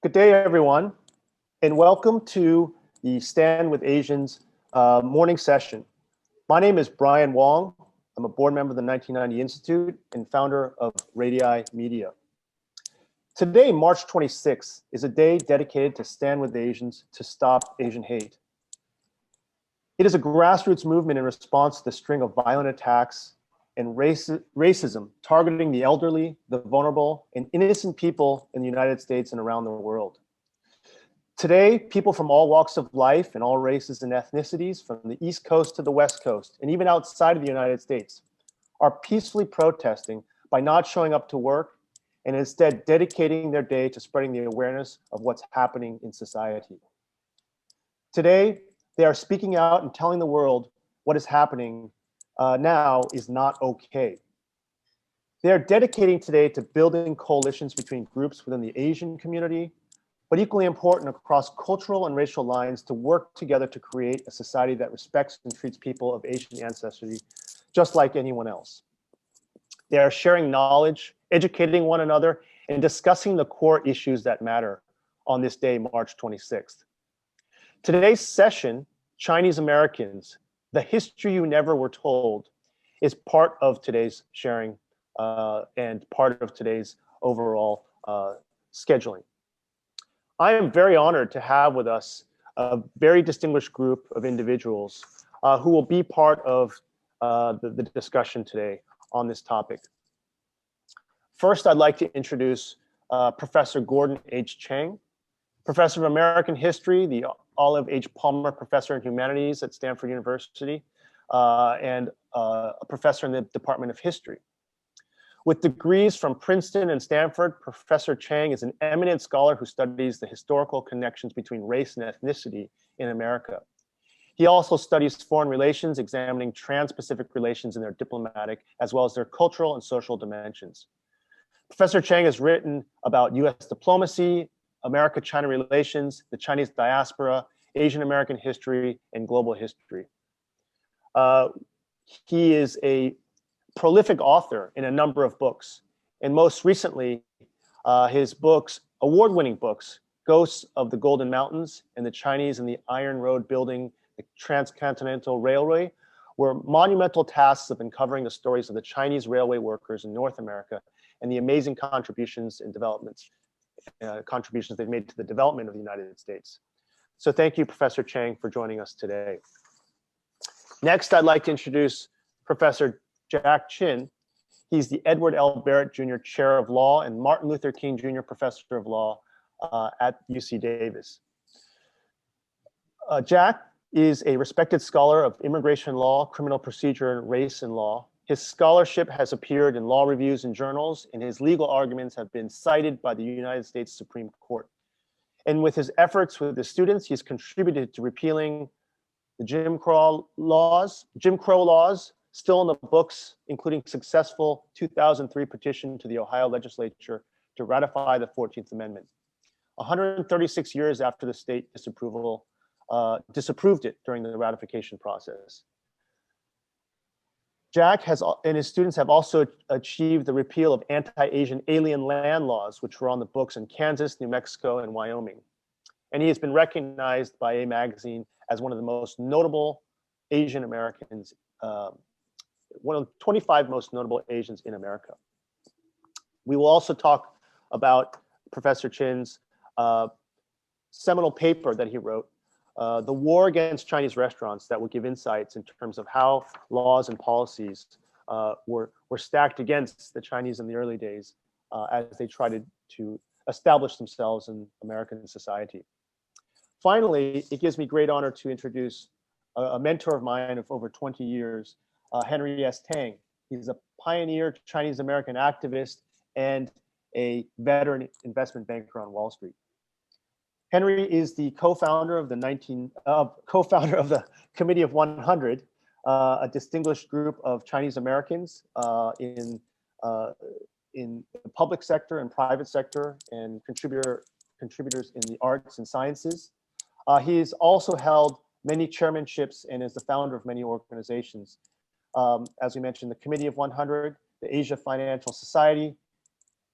Good day, everyone, and welcome to the Stand with Asians morning session. My name is Brian Wong. I'm a board member of the 1990 Institute and founder of Radii Media. Today, March 26th, is a day dedicated to Stand with Asians to stop Asian hate. It is a grassroots movement in response to the string of violent attacks and racism targeting the elderly, the vulnerable, and innocent people in the United States and around the world. Today, people from all walks of life and all races and ethnicities, from the East Coast to the West Coast, and even outside of the United States, are peacefully protesting by not showing up to work and instead dedicating their day to spreading the awareness of what's happening in society. Today, they are speaking out and telling the world what is happening now is not okay. They are dedicating today to building coalitions between groups within the Asian community, but equally important across cultural and racial lines to work together to create a society that respects and treats people of Asian ancestry just like anyone else. They are sharing knowledge, educating one another, and discussing the core issues that matter on this day, March 26th. Today's session, Chinese Americans, the history you never were told, is part of today's sharing and part of today's overall scheduling. I am very honored to have with us a very distinguished group of individuals who will be part of the discussion today on this topic. First, I'd like to introduce Professor Gordon H. Chang, Professor of American History, the Olive H. Palmer Professor in Humanities at Stanford University, and a professor in the Department of History. With degrees from Princeton and Stanford, Professor Chang is an eminent scholar who studies the historical connections between race and ethnicity in America. He also studies foreign relations, examining trans-Pacific relations in their diplomatic as well as their cultural and social dimensions. Professor Chang has written about US diplomacy, America-China relations, the Chinese diaspora, Asian American history, and global history. He is a prolific author in a number of books, and most recently, his books, award-winning books, Ghosts of the Golden Mountains and the Chinese and the Iron Road Building the Transcontinental Railway, were monumental tasks of uncovering the stories of the Chinese railway workers in North America and the amazing contributions and contributions they've made to the development of the United States. So thank you, Professor Chang, for joining us today. Next, I'd like to introduce Professor Jack Chin. He's the Edward L. Barrett Jr. Chair of Law and Martin Luther King Jr. Professor of Law at UC Davis. Jack is a respected scholar of immigration law, criminal procedure, and race and law. His scholarship has appeared in law reviews and journals, and his legal arguments have been cited by the United States Supreme Court. And with his efforts with his students, he's contributed to repealing the Jim Crow laws, still in the books, including successful 2003 petition to the Ohio legislature to ratify the 14th Amendment. 136 years after the state disapproved it during the ratification process. Jack and his students have also achieved the repeal of anti-Asian alien land laws, which were on the books in Kansas, New Mexico, and Wyoming. And he has been recognized by A Magazine as one of the most notable Asian Americans, one of the 25 most notable Asians in America. We will also talk about Professor Chin's seminal paper that he wrote, The War Against Chinese Restaurants, that will give insights in terms of how laws and policies were stacked against the Chinese in the early days as they tried to establish themselves in American society. Finally, it gives me great honor to introduce a mentor of mine of over 20 years, Henry S. Tang. He's a pioneer Chinese American activist and a veteran investment banker on Wall Street. Henry is the co-founder of the Committee of 100, a distinguished group of Chinese Americans in the public sector and private sector, and contributors in the arts and sciences. He's also held many chairmanships and is the founder of many organizations. As we mentioned, the Committee of 100, the Asia Financial Society,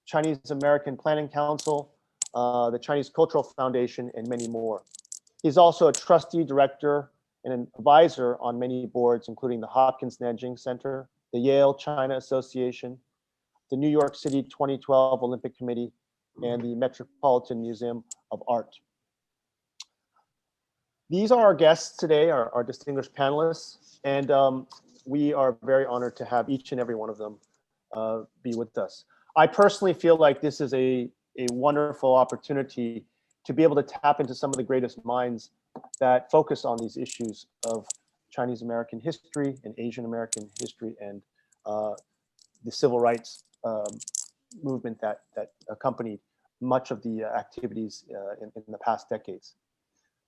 Chinese American Planning Council, the Chinese Cultural Foundation, and many more. He's also a trustee, director, and an advisor on many boards, including the Hopkins Nanjing Center, the Yale China Association, the New York City 2012 Olympic Committee, and the Metropolitan Museum of Art. These are our guests today, our distinguished panelists, and we are very honored to have each and every one of them be with us. I personally feel like this is a wonderful opportunity to be able to tap into some of the greatest minds that focus on these issues of Chinese American history and Asian American history and the civil rights movement that accompanied much of the activities in the past decades.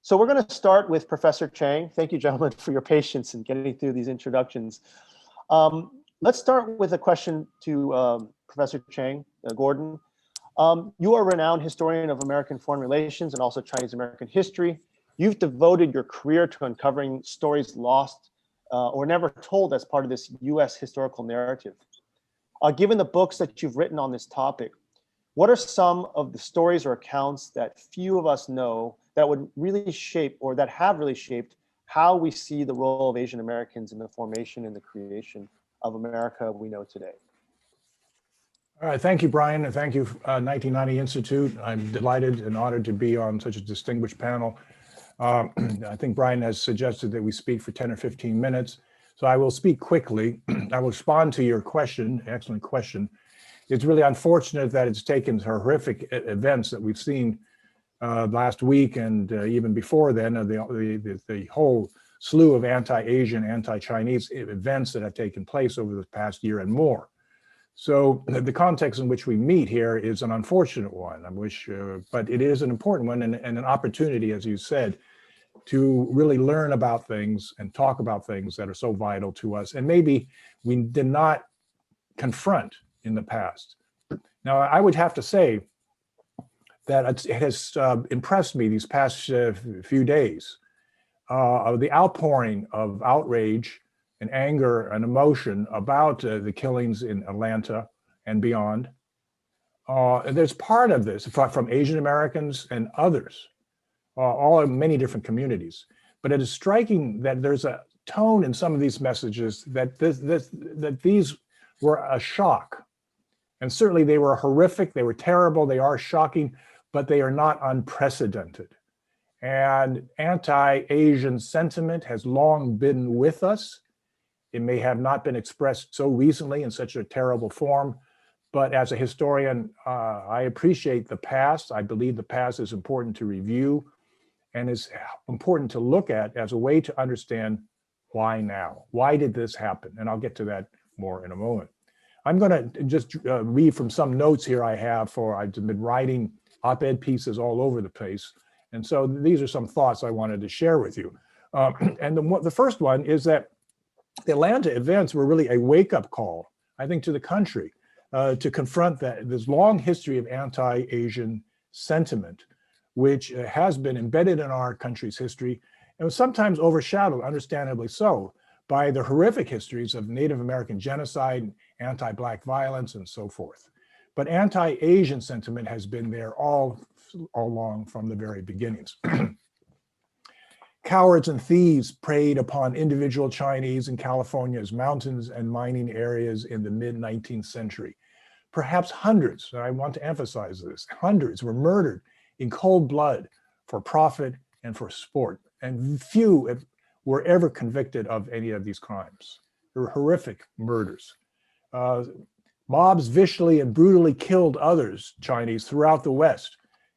So we're going to start with Professor Chang. Thank you, gentlemen, for your patience in getting through these introductions. Let's start with a question to Professor Chang, Gordon. You are a renowned historian of American foreign relations and also Chinese American history. You've devoted your career to uncovering stories lost or never told as part of this US historical narrative. Given the books that you've written on this topic, what are some of the stories or accounts that few of us know that would really shape, or that have really shaped, how we see the role of Asian Americans in the formation and the creation of America we know today? All right, thank you, Brian, and thank you, 1990 Institute. I'm delighted and honored to be on such a distinguished panel. I think Brian has suggested that we speak for 10 or 15 minutes, so I will speak quickly. I will respond to your question, excellent question. It's really unfortunate that it's taken horrific events that we've seen last week and even before then, the whole slew of anti-Asian, anti-Chinese events that have taken place over the past year and more. So the context in which we meet here is an unfortunate one. I wish, but it is an important one and an opportunity, as you said, to really learn about things and talk about things that are so vital to us and maybe we did not confront in the past. Now, I would have to say that it has impressed me these past few days, the outpouring of outrage and anger and emotion about the killings in Atlanta and beyond. There's part of this from Asian Americans and others, all in many different communities. But it is striking that there's a tone in some of these messages that that these were a shock. And certainly they were horrific, they were terrible, they are shocking, but they are not unprecedented. And anti-Asian sentiment has long been with us. It may have not been expressed so recently in such a terrible form, but as a historian, I appreciate the past. I believe the past is important to review and is important to look at as a way to understand why now? Why did this happen? And I'll get to that more in a moment. I'm going to just read from some notes here I have I've been writing op-ed pieces all over the place. And so these are some thoughts I wanted to share with you. And the first one is that the Atlanta events were really a wake-up call, I think, to the country to confront this long history of anti-Asian sentiment, which has been embedded in our country's history and was sometimes overshadowed, understandably so, by the horrific histories of Native American genocide, anti-Black violence, and so forth. But anti-Asian sentiment has been there all along from the very beginnings. Cowards and thieves preyed upon individual Chinese in California's mountains and mining areas in the mid-19th century. Perhaps hundreds, and I want to emphasize this, hundreds were murdered in cold blood for profit and for sport, and few were ever convicted of any of these crimes. They were horrific murders. Mobs viciously and brutally killed others, Chinese, throughout the West.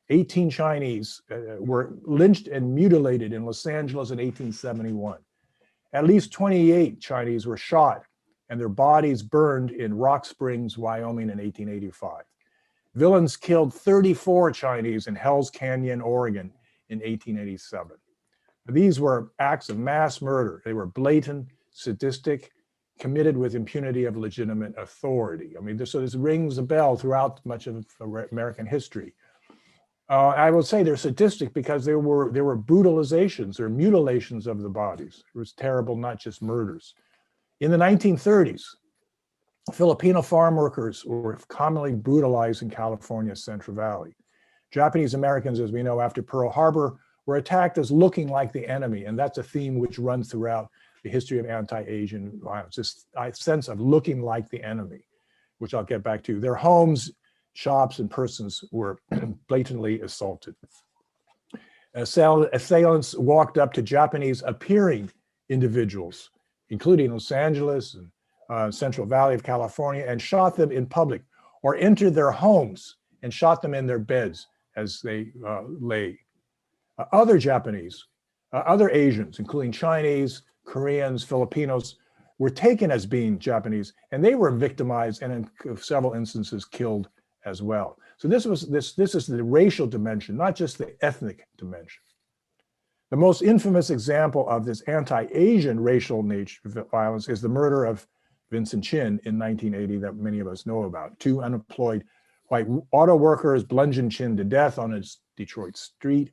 18 Chinese were lynched and mutilated in Los Angeles in 1871. At least 28 Chinese were shot and their bodies burned in Rock Springs, Wyoming in 1885. Villains killed 34 Chinese in Hell's Canyon, Oregon in 1887. These were acts of mass murder. They were blatant, sadistic, committed with impunity of legitimate authority. I mean, so this rings a bell throughout much of American history. I will say they're sadistic because there were brutalizations or mutilations of the bodies. It was terrible, not just murders. In the 1930s, Filipino farm workers were commonly brutalized in California's Central Valley. Japanese Americans, as we know, after Pearl Harbor, were attacked as looking like the enemy. And that's a theme which runs throughout the history of anti-Asian violence, this sense of looking like the enemy, which I'll get back to. Their homes, shops, and persons were blatantly assaulted. Assailants walked up to Japanese appearing individuals, including Los Angeles and Central Valley of California, and shot them in public, or entered their homes and shot them in their beds as they lay. Other Japanese, other Asians, including Chinese, Koreans, Filipinos, were taken as being Japanese, and they were victimized and in several instances killed as well. So this is the racial dimension, not just the ethnic dimension. The most infamous example of this anti-Asian racial nature of violence is the murder of Vincent Chin in 1980 that many of us know about. 2 unemployed white auto workers bludgeoned Chin to death on a Detroit street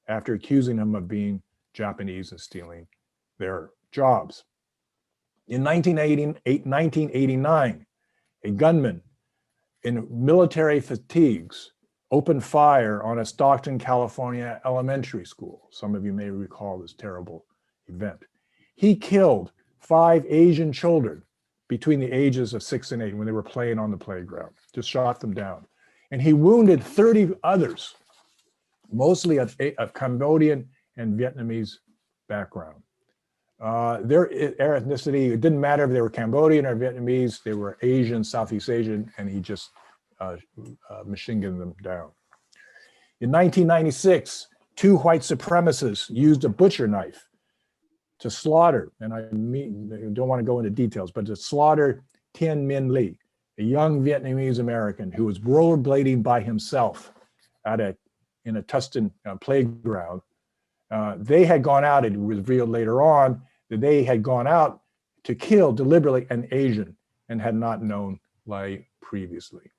after accusing him of being Japanese and stealing their jobs. In 1989, a gunman in military fatigues opened fire on a Stockton, California elementary school. Some of you may recall this terrible event. He killed 5 Asian children between the ages of 6 and 8 when they were playing on the playground, just shot them down. And he wounded 30 others, mostly of Cambodian and Vietnamese background. Their ethnicity, it didn't matter if they were Cambodian or Vietnamese, they were Asian, Southeast Asian, and he just machine gunned them down. In 1996, 2 white supremacists used a butcher knife to slaughter, and I don't want to go into details, but to slaughter Tien Minh Le, a young Vietnamese American who was rollerblading by himself in a Tustin playground. They had gone out, it was revealed later on, that they had gone out to kill deliberately an Asian and had not known Lai previously.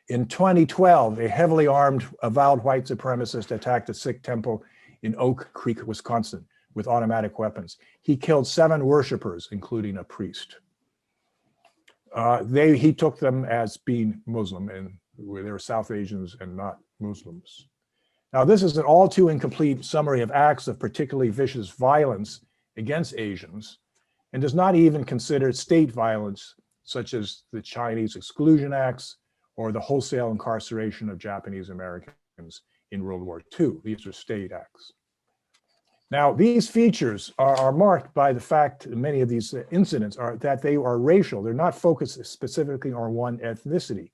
In 2012, a heavily armed avowed white supremacist attacked a Sikh temple in Oak Creek, Wisconsin, with automatic weapons. He killed 7 worshipers, including a priest. He took them as being Muslim, and they were South Asians and not Muslims. Now, this is an all too incomplete summary of acts of particularly vicious violence against Asians, and does not even consider state violence, such as the Chinese Exclusion Acts or the wholesale incarceration of Japanese Americans in World War II. These are state acts. Now, these features are marked by the fact that many of these incidents are that they are racial. They're not focused specifically on one ethnicity.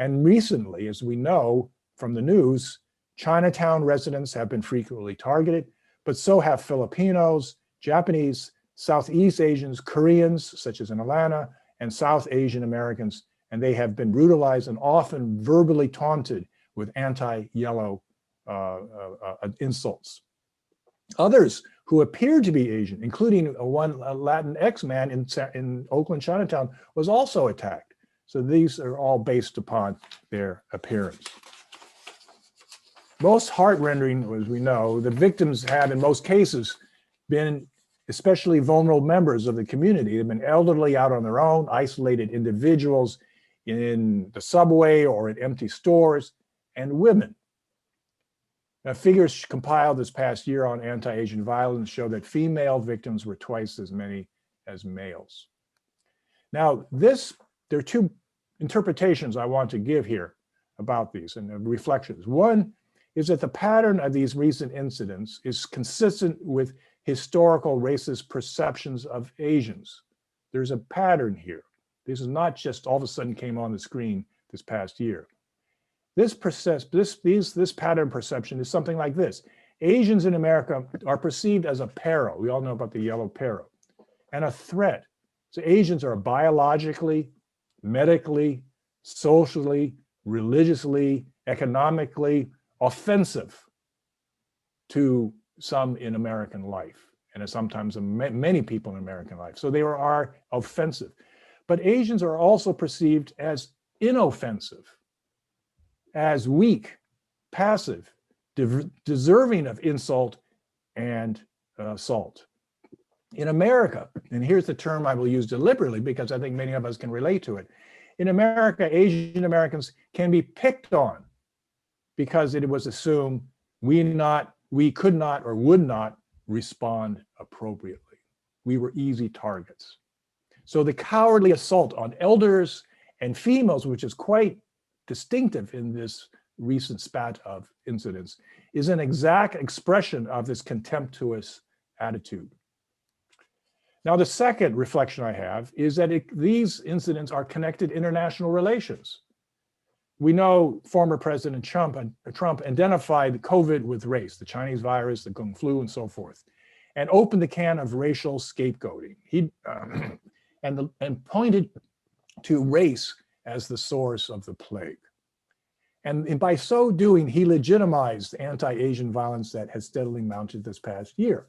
And recently, as we know from the news, Chinatown residents have been frequently targeted, but so have Filipinos, Japanese, Southeast Asians, Koreans, such as in Atlanta, and South Asian Americans, and they have been brutalized and often verbally taunted with anti-yellow insults. Others who appeared to be Asian, including a Latinx man in Oakland, Chinatown, was also attacked. So these are all based upon their appearance. Most heart-rending, as we know, the victims have in most cases been especially vulnerable members of the community. They've been elderly out on their own, isolated individuals in the subway or in empty stores, and women. Now, figures compiled this past year on anti-Asian violence show that female victims were twice as many as males. Now, there are 2 interpretations I want to give here about these and reflections. One is that the pattern of these recent incidents is consistent with historical racist perceptions of Asians. There's a pattern here. This is not just all of a sudden came on the screen this past year. This pattern perception is something like this. Asians in America are perceived as a peril. We all know about the yellow peril, and a threat. So Asians are biologically, medically, socially, religiously, economically offensive to some in American life, and sometimes many people in American life. So they are offensive. But Asians are also perceived as inoffensive, as weak, passive, deserving of insult and assault. In America, and here's the term I will use deliberately because I think many of us can relate to it. In America, Asian Americans can be picked on because it was assumed we could not or would not respond appropriately. We were easy targets. So the cowardly assault on elders and females, which is quite distinctive in this recent spat of incidents, is an exact expression of this contemptuous attitude. Now, the second reflection I have is that these incidents are connected to international relations. We know former President Trump identified COVID with race, the Chinese virus, the Kung flu, and so forth, and opened the can of racial scapegoating. And pointed to race as the source of the plague. And by so doing, he legitimized anti-Asian violence that has steadily mounted this past year.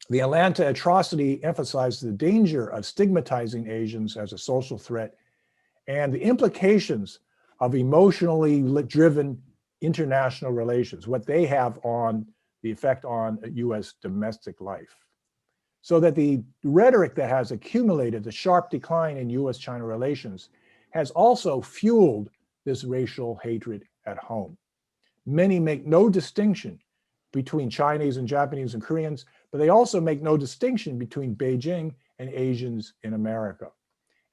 The Atlanta atrocity emphasized the danger of stigmatizing Asians as a social threat and the implications of emotionally driven international relations, what they have on the effect on US domestic life. So that the rhetoric that has accumulated, the sharp decline in US-China relations, has also fueled this racial hatred at home. Many make no distinction between Chinese and Japanese and Koreans, but they also make no distinction between Beijing and Asians in America.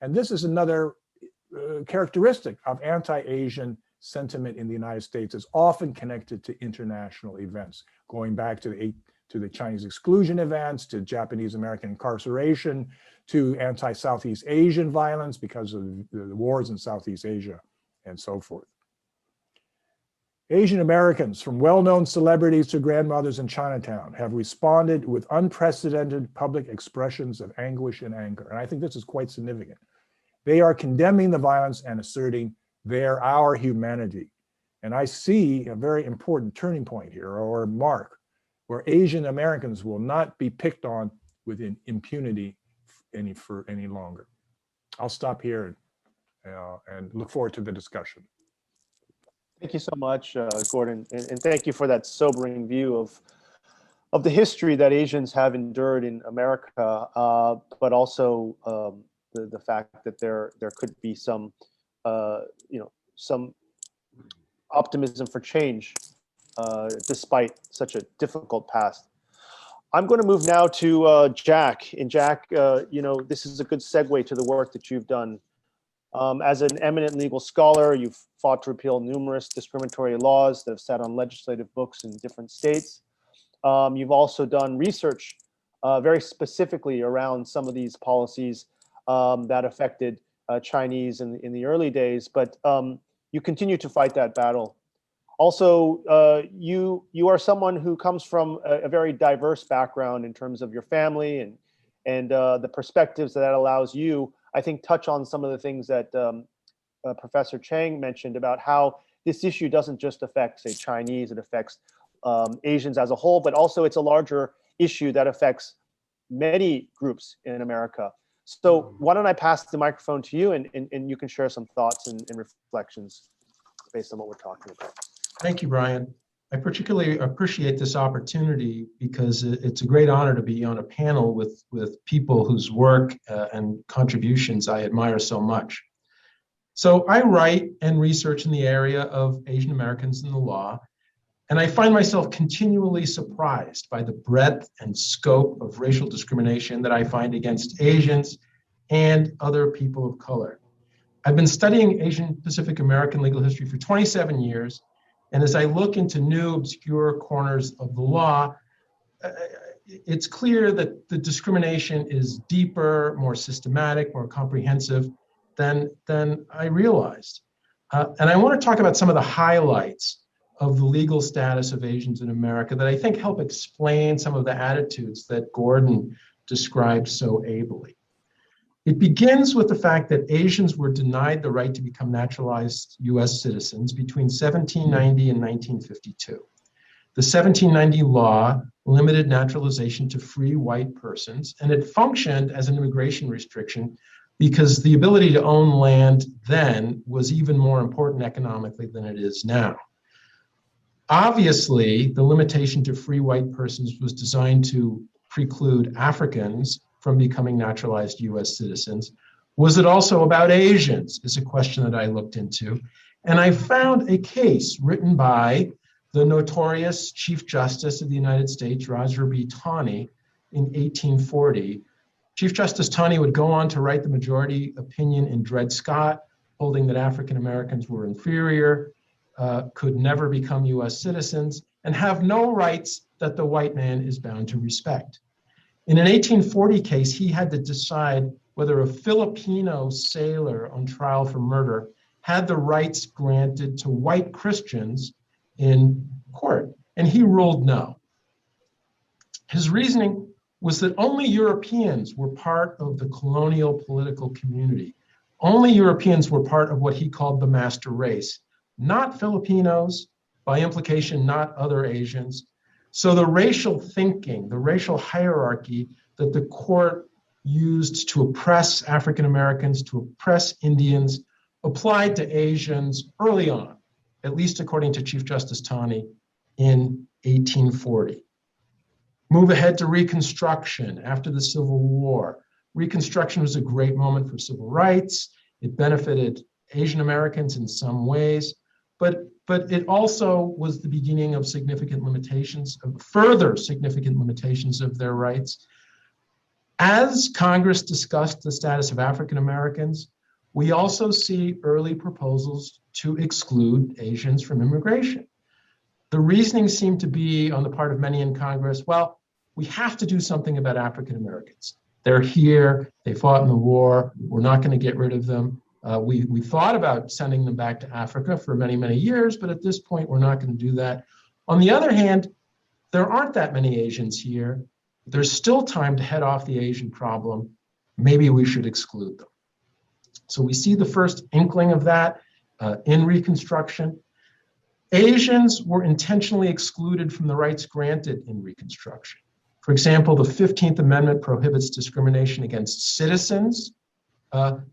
And this is another characteristic of anti-Asian sentiment in the United States, is often connected to international events, going back to the Chinese exclusion events, to Japanese American incarceration, to anti-Southeast Asian violence because of the wars in Southeast Asia, and so forth. Asian Americans, from well-known celebrities to grandmothers in Chinatown, have responded with unprecedented public expressions of anguish and anger. And I think this is quite significant. They are condemning the violence and asserting our humanity. And I see a very important turning point here, or mark, where Asian Americans will not be picked on with impunity any longer. I'll stop here and look forward to the discussion. Thank you so much, Gordon, and thank you for that sobering view of the history that Asians have endured in America, but also the fact that there could be some some optimism for change despite such a difficult past. I'm going to move now to Jack. And Jack, this is a good segue to the work that you've done. As an eminent legal scholar, you've fought to repeal numerous discriminatory laws that have sat on legislative books in different states. You've also done research very specifically around some of these policies that affected Chinese in the early days, but you continue to fight that battle. Also, you are someone who comes from a very diverse background in terms of your family and the perspectives that allows you, I think, touch on some of the things that Professor Chang mentioned about how this issue doesn't just affect, say, Chinese, it affects Asians as a whole, but also it's a larger issue that affects many groups in America. So why don't I pass the microphone to you and you can share some thoughts and reflections based on what we're talking about. Thank you, Brian. I particularly appreciate this opportunity because it's a great honor to be on a panel with people whose work and contributions I admire so much. So I write and research in the area of Asian Americans in the law, and I find myself continually surprised by the breadth and scope of racial discrimination that I find against Asians and other people of color. I've been studying Asian Pacific American legal history for 27 years, and as I look into new obscure corners of the law, it's clear that the discrimination is deeper, more systematic, more comprehensive than I realized. And I want to talk about some of the highlights of the legal status of Asians in America that I think help explain some of the attitudes that Gordon described so ably. It begins with the fact that Asians were denied the right to become naturalized US citizens between 1790 and 1952. The 1790 law limited naturalization to free white persons, and it functioned as an immigration restriction because the ability to own land then was even more important economically than it is now. Obviously, the limitation to free white persons was designed to preclude Africans from becoming naturalized US citizens, Was it also about Asians? Is a question that I looked into. And I found a case written by the notorious Chief Justice of the United States, Roger B. Taney, in 1840. Chief Justice Taney would go on to write the majority opinion in Dred Scott, holding that African Americans were inferior, could never become US citizens, and have no rights that the white man is bound to respect. In an 1840 case, he had to decide whether a Filipino sailor on trial for murder had the rights granted to white Christians in court, and he ruled no. His reasoning was that only Europeans were part of the colonial political community. Only Europeans were part of what he called the master race, not Filipinos, by implication, not other Asians. So the racial thinking, the racial hierarchy that the court used to oppress African Americans, to oppress Indians, applied to Asians early on, at least according to Chief Justice Taney in 1840. Move ahead to Reconstruction after the Civil War. Reconstruction was a great moment for civil rights. It benefited Asian Americans in some ways, but it also was the beginning of significant limitations, of further significant limitations of their rights. As Congress discussed the status of African Americans, we also see early proposals to exclude Asians from immigration. The reasoning seemed to be on the part of many in Congress, well, we have to do something about African Americans. They're here, they fought in the war, we're not going to get rid of them. We thought about sending them back to Africa for many, many years, but at this point, we're not going to do that. On the other hand, there aren't that many Asians here. There's still time to head off the Asian problem. Maybe we should exclude them. So we see the first inkling of that in Reconstruction. Asians were intentionally excluded from the rights granted in Reconstruction. For example, the 15th Amendment prohibits discrimination against citizens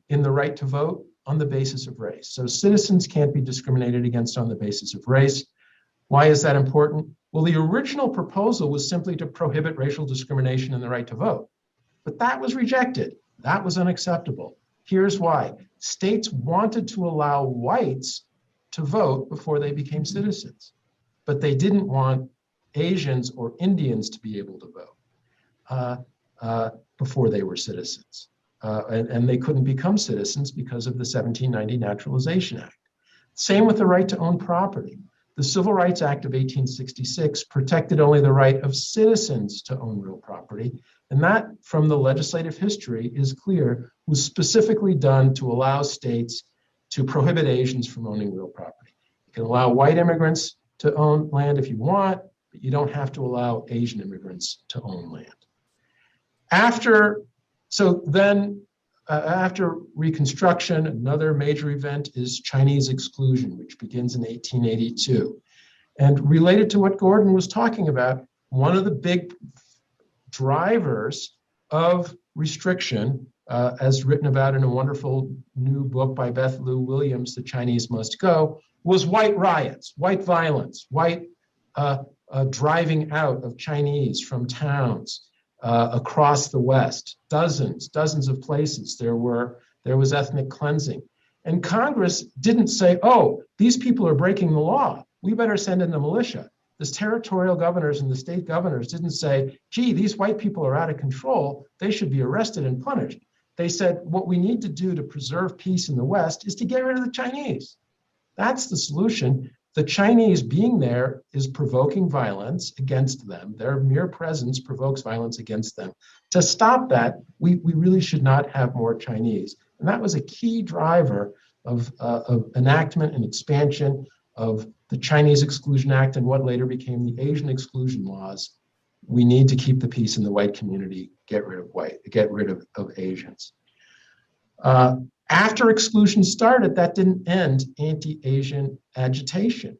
in the right to vote on the basis of race. So citizens can't be discriminated against on the basis of race. Why is that important? Well, the original proposal was simply to prohibit racial discrimination in the right to vote, but that was rejected. That was unacceptable. Here's why. States wanted to allow whites to vote before they became citizens, but they didn't want Asians or Indians to be able to vote before they were citizens. And they couldn't become citizens because of the 1790 Naturalization Act. Same with the right to own property. The Civil Rights Act of 1866 protected only the right of citizens to own real property. And that, from the legislative history, is clear, was specifically done to allow states to prohibit Asians from owning real property. You can allow white immigrants to own land if you want, but you don't have to allow Asian immigrants to own land. After Reconstruction, another major event is Chinese exclusion, which begins in 1882. And related to what Gordon was talking about, one of the big drivers of restriction, as written about in a wonderful new book by Beth Lou Williams, The Chinese Must Go, was white riots, white violence, white driving out of Chinese from towns across the West, dozens of places. There was ethnic cleansing. And Congress didn't say, oh, these people are breaking the law, we better send in the militia. The territorial governors and the state governors didn't say, gee, these white people are out of control, they should be arrested and punished. They said, what we need to do to preserve peace in the West is to get rid of the Chinese. That's the solution. The Chinese being there is provoking violence against them. Their mere presence provokes violence against them. To stop that, we really should not have more Chinese. And that was a key driver of enactment and expansion of the Chinese Exclusion Act and what later became the Asian Exclusion Laws. We need to keep the peace in the white community, get rid of Asians. After exclusion started, that didn't end anti-Asian agitation.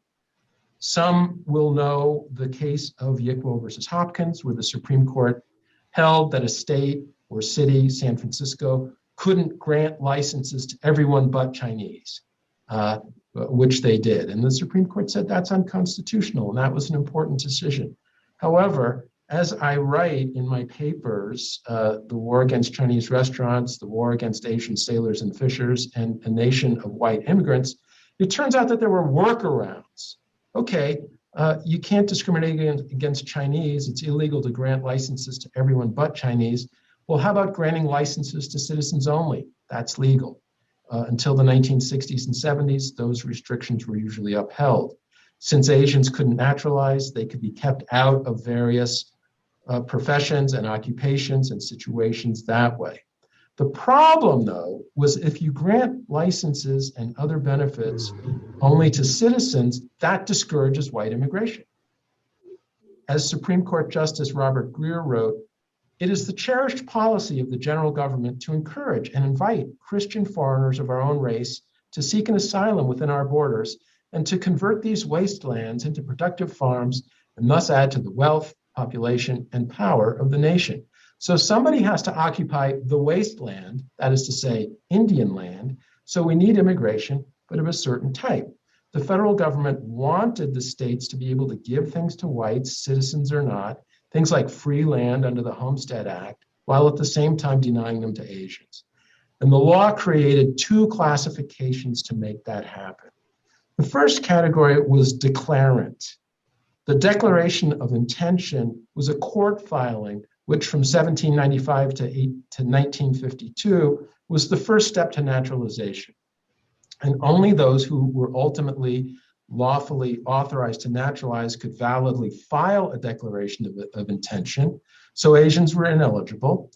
Some will know the case of Yickwo versus Hopkins, where the Supreme Court held that a state or city, San Francisco, couldn't grant licenses to everyone but Chinese, which they did. And the Supreme Court said that's unconstitutional, and that was an important decision. However, as I write in my papers, The War Against Chinese Restaurants, The War Against Asian Sailors and Fishers, and A Nation of White Immigrants, it turns out that there were workarounds. Okay, you can't discriminate against Chinese. It's illegal to grant licenses to everyone but Chinese. Well, how about granting licenses to citizens only? That's legal. Until the 1960s and 70s, those restrictions were usually upheld. Since Asians couldn't naturalize, they could be kept out of various professions and occupations and situations that way. The problem, though, was if you grant licenses and other benefits only to citizens, that discourages white immigration. As Supreme Court Justice Robert Greer wrote, "It is the cherished policy of the general government to encourage and invite Christian foreigners of our own race to seek an asylum within our borders and to convert these wastelands into productive farms and thus add to the wealth, population, and power of the nation." So somebody has to occupy the wasteland, that is to say, Indian land. So we need immigration, but of a certain type. The federal government wanted the states to be able to give things to whites, citizens or not, things like free land under the Homestead Act, while at the same time denying them to Asians. And the law created two classifications to make that happen. The first category was declarant. The Declaration of Intention was a court filing which from 1795 to 1952 was the first step to naturalization. And only those who were ultimately lawfully authorized to naturalize could validly file a declaration of intention. So Asians were ineligible.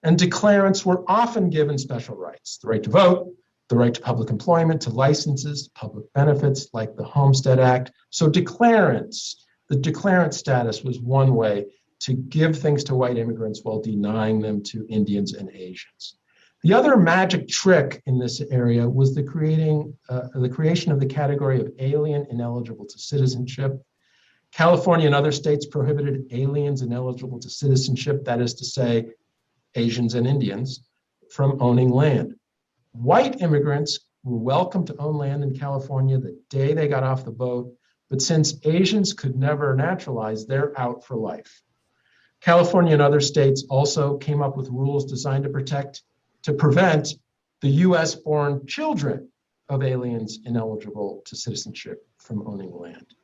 And declarants were often given special rights: the right to vote, the right to public employment, to licenses, to public benefits like the Homestead Act. So declarants, the declarant status was one way to give things to white immigrants while denying them to Indians and Asians. The other magic trick in this area was the creation of the category of alien ineligible to citizenship. California and other states prohibited aliens ineligible to citizenship, that is to say, Asians and Indians, from owning land. White immigrants were welcome to own land in California the day they got off the boat, but since Asians could never naturalize, they're out for life. California and other states also came up with rules designed to prevent the US-born children of aliens ineligible to citizenship from owning land.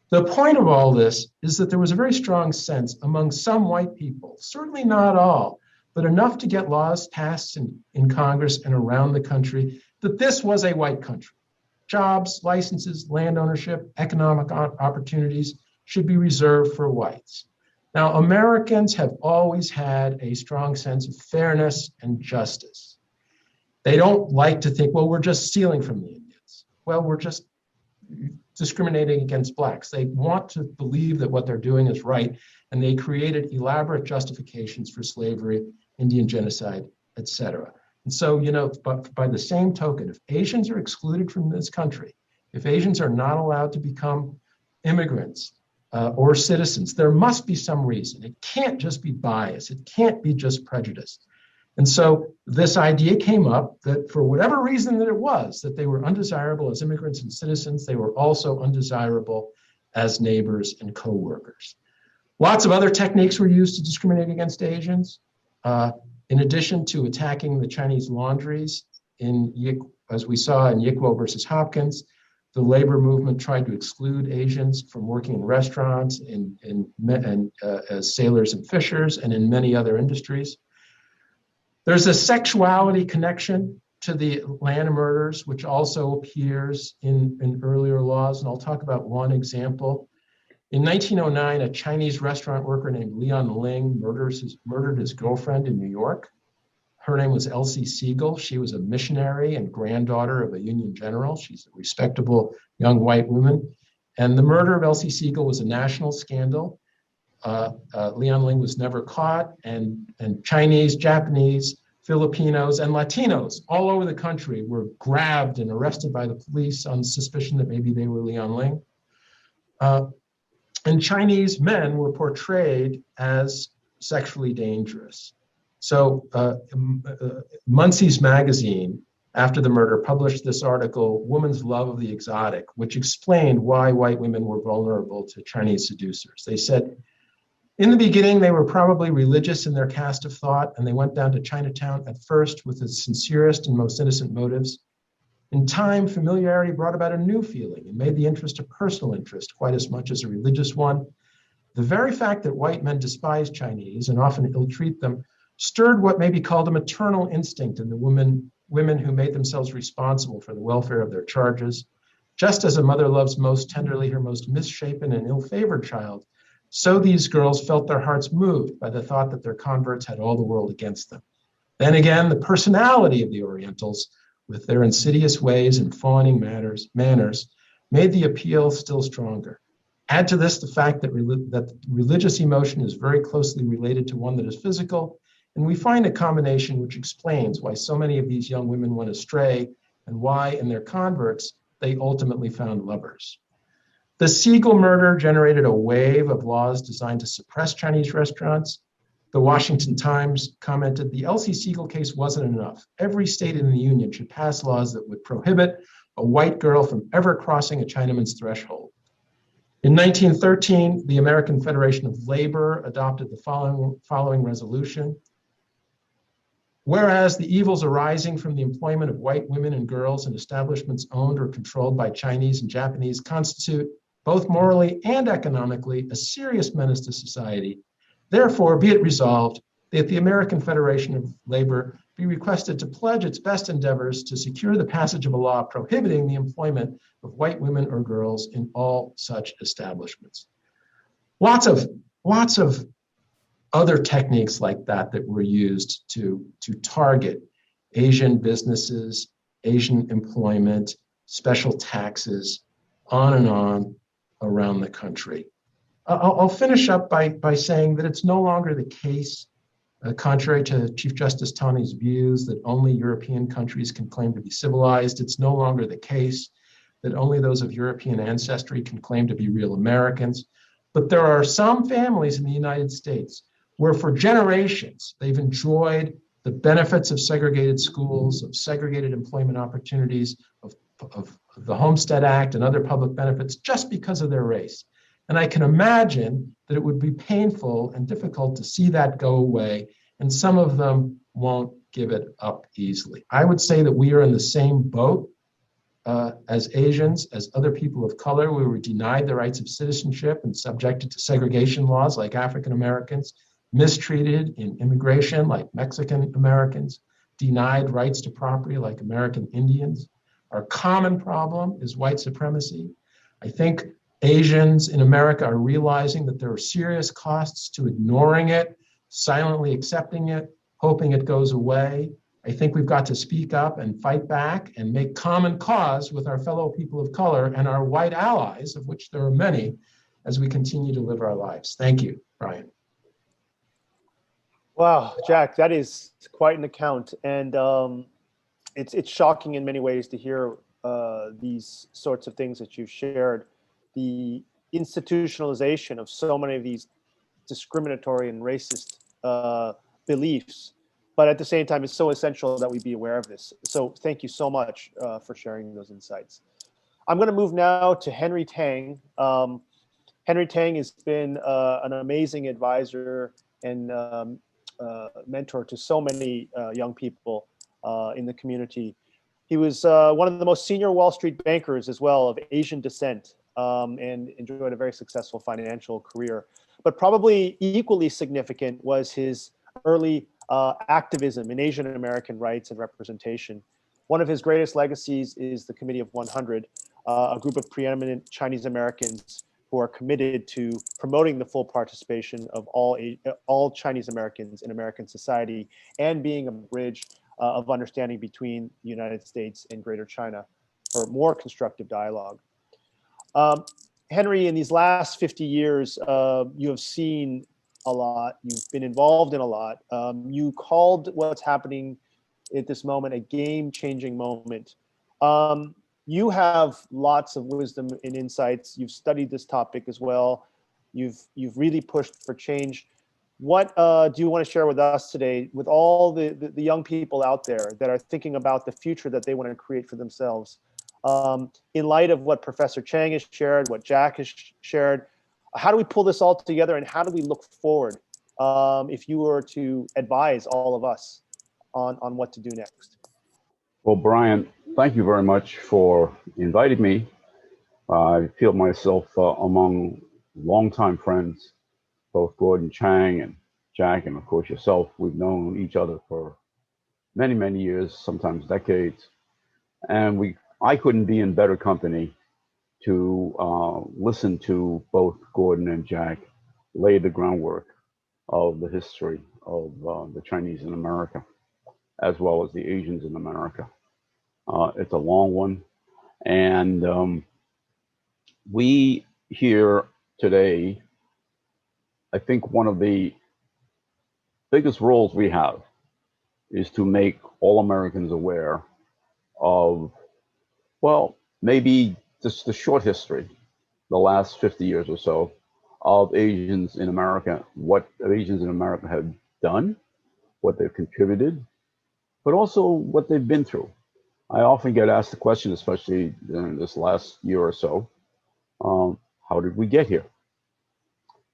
The point of all this is that there was a very strong sense among some white people, certainly not all, but enough to get laws passed in Congress and around the country, that this was a white country. Jobs, licenses, land ownership, economic opportunities should be reserved for whites. Now, Americans have always had a strong sense of fairness and justice. They don't like to think, well, we're just stealing from the Indians. Well, we're just discriminating against Blacks. They want to believe that what they're doing is right, and they created elaborate justifications for slavery, Indian genocide, etc. And so, but by the same token, if Asians are excluded from this country, if Asians are not allowed to become immigrants, or citizens, there must be some reason. It can't just be bias. It can't be just prejudice. And so this idea came up that for whatever reason that it was, that they were undesirable as immigrants and citizens, they were also undesirable as neighbors and co-workers. Lots of other techniques were used to discriminate against Asians. In addition to attacking the Chinese laundries, as we saw in Yickwo versus Hopkins, the labor movement tried to exclude Asians from working in restaurants, as sailors and fishers, and in many other industries. There's a sexuality connection to the land murders, which also appears in earlier laws, and I'll talk about one example. In 1909, a Chinese restaurant worker named Leon Ling murdered his girlfriend in New York. Her name was Elsie Siegel. She was a missionary and granddaughter of a Union general. She's a respectable young white woman. And the murder of Elsie Siegel was a national scandal. Leon Ling was never caught, and Chinese, Japanese, Filipinos, and Latinos all over the country were grabbed and arrested by the police on suspicion that maybe they were Leon Ling. And Chinese men were portrayed as sexually dangerous. So Munsey's magazine, after the murder, published this article, Woman's Love of the Exotic, which explained why white women were vulnerable to Chinese seducers. They said, In the beginning, they were probably religious in their cast of thought, and they went down to Chinatown at first with the sincerest and most innocent motives. In time, familiarity brought about a new feeling and made the interest a personal interest quite as much as a religious one. The very fact that white men despise Chinese and often ill-treat them stirred what may be called a maternal instinct in the women who made themselves responsible for the welfare of their charges. Just as a mother loves most tenderly her most misshapen and ill-favored child, so these girls felt their hearts moved by the thought that their converts had all the world against them. Then again, the personality of the Orientals, with their insidious ways and fawning manners, made the appeal still stronger. Add to this the fact that religious emotion is very closely related to one that is physical, and we find a combination which explains why so many of these young women went astray and why, in their converts, they ultimately found lovers. The Siegel murder generated a wave of laws designed to suppress Chinese restaurants. The Washington Times commented, the Elsie Siegel case wasn't enough. Every state in the union should pass laws that would prohibit a white girl from ever crossing a Chinaman's threshold. In 1913, the American Federation of Labor adopted the following resolution. Whereas the evils arising from the employment of white women and girls in establishments owned or controlled by Chinese and Japanese constitute, both morally and economically, a serious menace to society. Therefore, be it resolved that the American Federation of Labor be requested to pledge its best endeavors to secure the passage of a law prohibiting the employment of white women or girls in all such establishments. Lots of other techniques like that were used to target Asian businesses, Asian employment, special taxes, on and on around the country. I'll finish up by saying that it's no longer the case, contrary to Chief Justice Taney's views, that only European countries can claim to be civilized. It's no longer the case that only those of European ancestry can claim to be real Americans. But there are some families in the United States where for generations they've enjoyed the benefits of segregated schools, of segregated employment opportunities, of the Homestead Act and other public benefits just because of their race. And I can imagine that it would be painful and difficult to see that go away, and some of them won't give it up easily. I would say that we are in the same boat as Asians, as other people of color. We were denied the rights of citizenship and subjected to segregation laws like African Americans, mistreated in immigration like Mexican Americans, denied rights to property like American Indians. Our common problem is white supremacy. I think Asians in America are realizing that there are serious costs to ignoring it, silently accepting it, hoping it goes away. I think we've got to speak up and fight back and make common cause with our fellow people of color and our white allies, of which there are many, as we continue to live our lives. Thank you, Brian. Wow, Jack, that is quite an account. And it's shocking in many ways to hear these sorts of things that you've shared. The institutionalization of so many of these discriminatory and racist beliefs, but at the same time, it's so essential that we be aware of this. So thank you so much for sharing those insights. I'm going to move now to Henry Tang. Henry Tang has been an amazing advisor and mentor to so many young people in the community. He was one of the most senior Wall Street bankers as well of Asian descent, and enjoyed a very successful financial career. But probably equally significant was his early activism in Asian American rights and representation. One of his greatest legacies is the Committee of 100, a group of preeminent Chinese Americans who are committed to promoting the full participation of all Chinese Americans in American society and being a bridge of understanding between the United States and Greater China for more constructive dialogue. Henry, in these last 50 years, you have seen a lot. You've been involved in a lot. You called what's happening at this moment a game-changing moment. You have lots of wisdom and insights. You've studied this topic as well. You've really pushed for change. What do you want to share with us today, with all the young people out there that are thinking about the future that they want to create for themselves? In light of what Professor Chang has shared, what Jack has shared, How do we pull this all together, and how do we look forward if you were to advise all of us on what to do next? Well, Brian, thank you very much for inviting me. I feel myself among longtime friends, both Gordon Chang and Jack, and of course yourself. We've known each other for many, many years, sometimes decades. And I couldn't be in better company to listen to both Gordon and Jack lay the groundwork of the history of the Chinese in America, as well as the Asians in America. It's a long one. And we here today, I think one of the biggest roles we have is to make all Americans aware of, well, maybe just the short history, the last 50 years or so, of Asians in America, what Asians in America have done, what they've contributed, but also what they've been through. I often get asked the question, especially in this last year or so, how did we get here?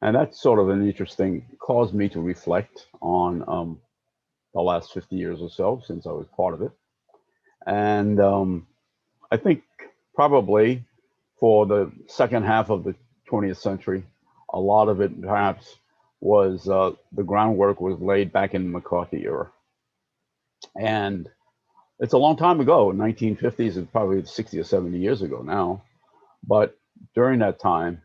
And that's sort of an interesting, caused me to reflect on the last 50 years or so since I was part of it. And I think probably for the second half of the 20th century, a lot of it perhaps was the groundwork was laid back in the McCarthy era. And it's a long time ago. 1950s is probably 60 or 70 years ago now. But during that time,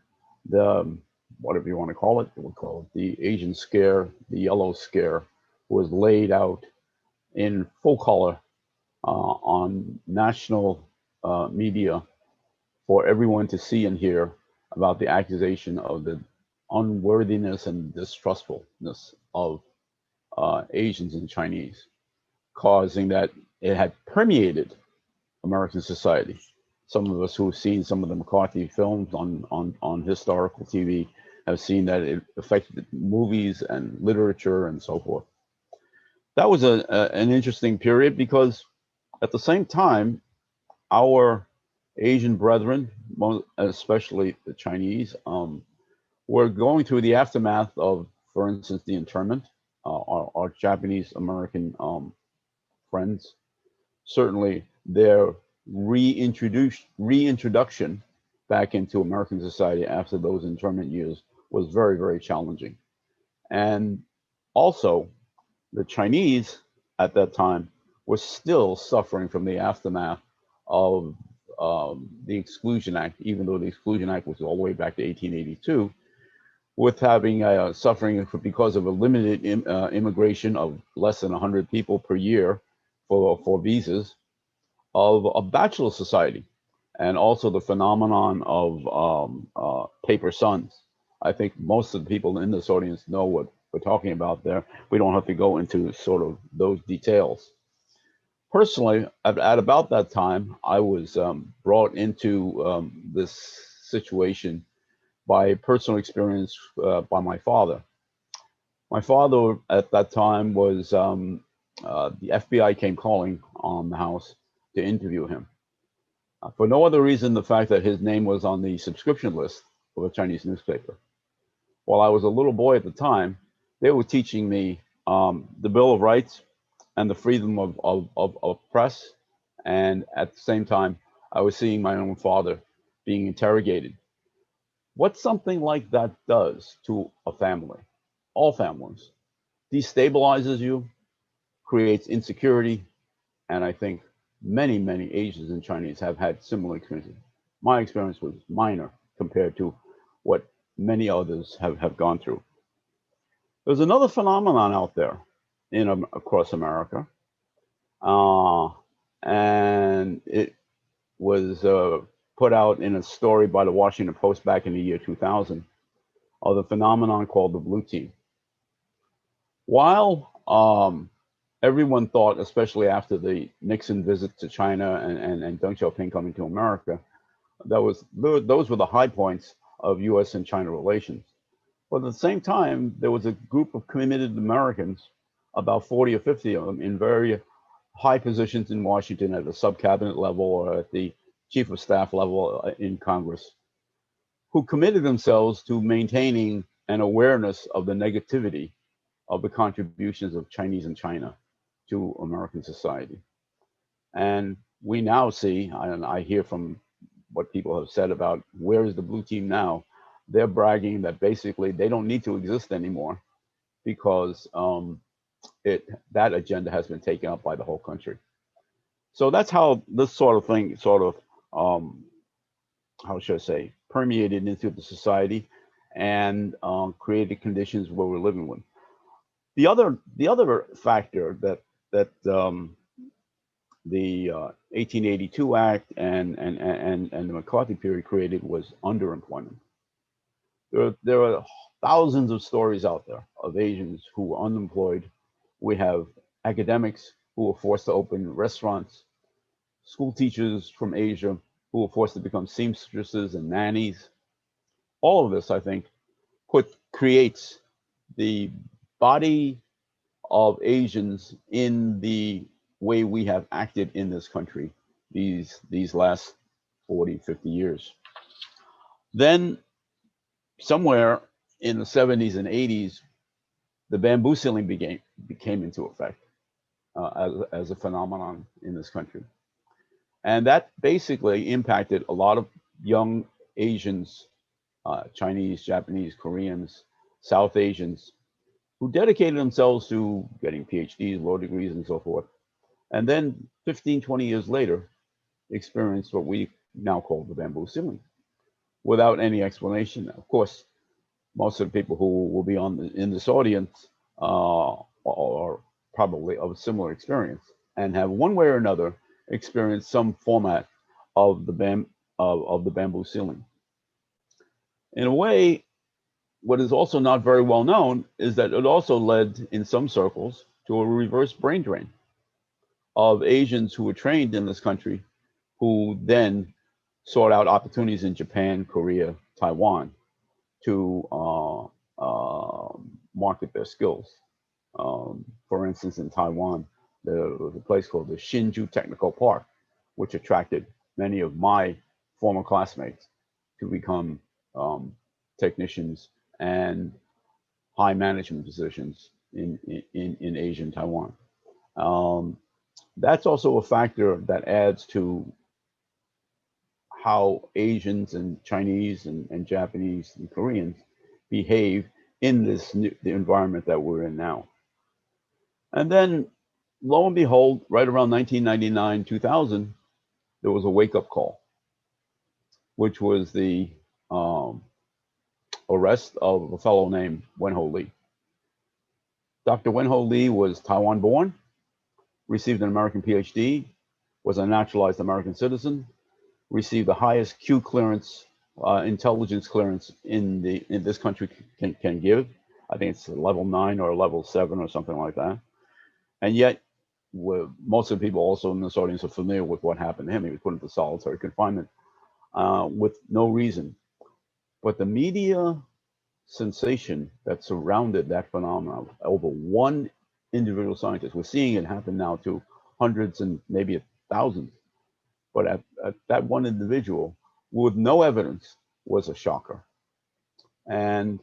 the whatever you want to call it, we'll call it the Asian scare, the yellow scare, was laid out in full color on national media for everyone to see and hear about the accusation of the unworthiness and distrustfulness of Asians and Chinese, causing that it had permeated American society. Some of us who've seen some of the McCarthy films on historical TV have seen that it affected movies and literature and so forth. That was an interesting period because at the same time, our Asian brethren, especially the Chinese, were going through the aftermath of, for instance, the internment. Our Japanese American friends, certainly their reintroduction back into American society after those internment years was very, very challenging. And also, the Chinese at that time were still suffering from the aftermath of the Exclusion Act, even though the Exclusion Act was all the way back to 1882, with having suffering because of a limited immigration of less than 100 people per year for visas, of a bachelor society, and also the phenomenon of paper sons. I think most of the people in this audience know what we're talking about there. We don't have to go into sort of those details. Personally, at about that time, I was brought into this situation by personal experience by my father. My father at that time was, the FBI came calling on the house to interview him. For no other reason, the fact that his name was on the subscription list of a Chinese newspaper. While I was a little boy at the time, they were teaching me the Bill of Rights and the freedom of press. And at the same time, I was seeing my own father being interrogated. What something like that does to a family, all families, destabilizes you, creates insecurity, and I think many, many Asians and Chinese have had similar experiences. My experience was minor compared to what many others have gone through. There's another phenomenon out there across America, and it was put out in a story by the Washington Post back in the year 2000 of the phenomenon called the Blue Team. While everyone thought, especially after the Nixon visit to China and Deng Xiaoping coming to America, those were the high points of US and China relations. But at the same time, there was a group of committed Americans, about 40 or 50 of them, in very high positions in Washington at the sub-cabinet level or at the chief of staff level in Congress, who committed themselves to maintaining an awareness of the negativity of the contributions of Chinese in China to American society. And we now see, and I hear from what people have said about where is the blue team now, they're bragging that basically they don't need to exist anymore because that agenda has been taken up by the whole country. So that's how this sort of thing how should I say, permeated into the society and created conditions where we're living with. The other factor that the 1882 Act and the McCarthy period created was underemployment. There are thousands of stories out there of Asians who were unemployed. We have academics who were forced to open restaurants, school teachers from Asia who were forced to become seamstresses and nannies. All of this, I think, creates the body of Asians in the way we have acted in this country these last 40, 50 years. Then somewhere in the 70s and 80s, the bamboo ceiling became into effect as a phenomenon in this country. And that basically impacted a lot of young Asians, Chinese, Japanese, Koreans, South Asians, who dedicated themselves to getting PhDs, law degrees, and so forth. And then 15, 20 years later, experienced what we now call the bamboo ceiling without any explanation. Of course, most of the people who will be in this audience are probably of a similar experience and have one way or another experienced some format of the bamboo ceiling. In a way, what is also not very well known is that it also led in some circles to a reverse brain drain of Asians who were trained in this country, who then sought out opportunities in Japan, Korea, Taiwan to market their skills. For instance, in Taiwan, there was a place called the Hsinchu Technical Park, which attracted many of my former classmates to become technicians and high management positions in Asia and Taiwan. That's also a factor that adds to how Asians and Chinese and Japanese and Koreans behave in the environment that we're in now. And then, lo and behold, right around 1999, 2000, there was a wake-up call, which was the arrest of a fellow named Wenho Lee. Dr. Wenho Lee was Taiwan-born, received an American PhD, was a naturalized American citizen, received the highest Q clearance, intelligence clearance in this country can give. I think it's level 9 or level 7 or something like that. And yet, most of the people also in this audience are familiar with what happened to him. He was put into solitary confinement with no reason. But the media sensation that surrounded that phenomenon over one individual scientist, we're seeing it happen now to hundreds and maybe thousands. But at that one individual, with no evidence, was a shocker. And